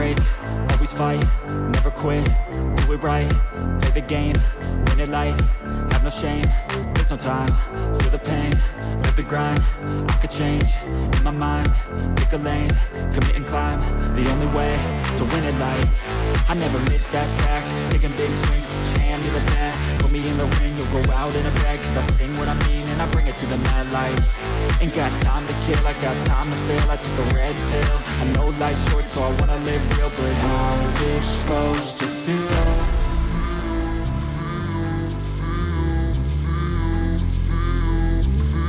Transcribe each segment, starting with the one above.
break, always fight, never quit, do it right, play the game, win it life, have no shame, there's no time, feel the pain, live the grind, I could change, in my mind, pick a lane, commit and climb, the only way to win it life, I never miss, that's fact, taking big swings, hand me the bat, put me in the ring, you'll go out in a bag, cause I sing what I mean and I bring it to the mad light, ain't got time to kill, I got time to feel, I took the red pill, I know life's short so I wanna live real, but how's it supposed to feel?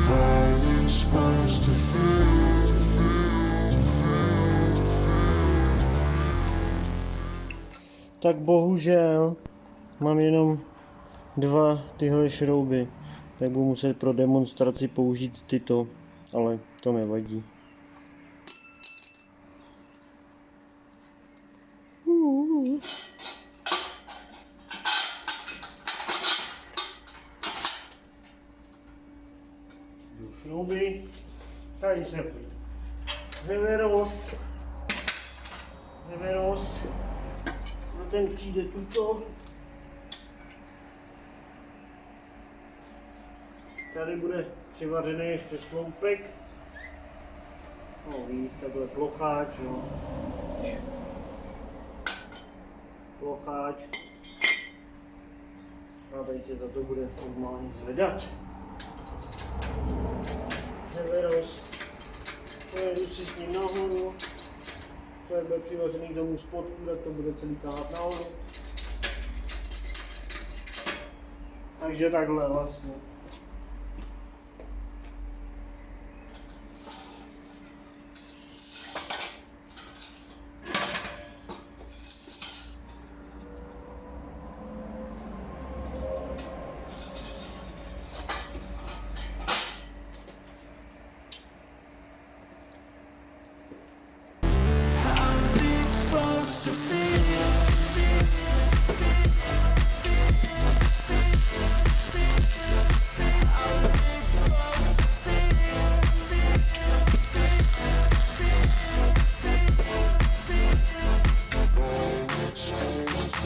How's it supposed to feel? Tak bohužel mám jenom 2 tyhle šrouby, tak budu muset pro demonstraci použít tyto, ale to nevadí. Šrouby, tady jsme reveros, no ten přijde tuto, tady bude přivařený ještě sloupek, no víš, takhle plocháč, no. Plocháč, a tady se za to bude normálně zvedat. Reveros, pojedu si s ním nahoru, to je bude přivařený k domů spodku, tak to bude celý tahat nahoru. Takže takhle vlastně.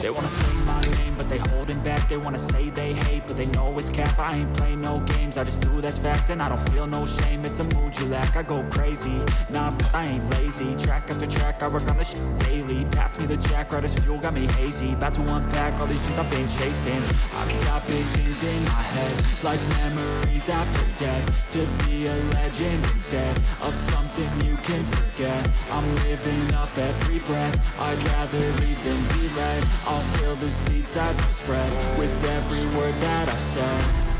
They wanna say my name, but they holding back. They wanna say they hate, but they know it's cap. I ain't play no games, I just do that's fact. And I don't feel no shame, it's a mood you lack. I go crazy, nah, but I ain't lazy. Track after track, I work on this shit daily. Pass me the jack, right as fuel, got me hazy. About to unpack all these things I've been chasing. I've got visions in my head, like memories after death. To be a legend instead of something you can forget. I'm living up every breath, I'd rather lead than be led. I'll fill the seats as I spread with every word that I've said.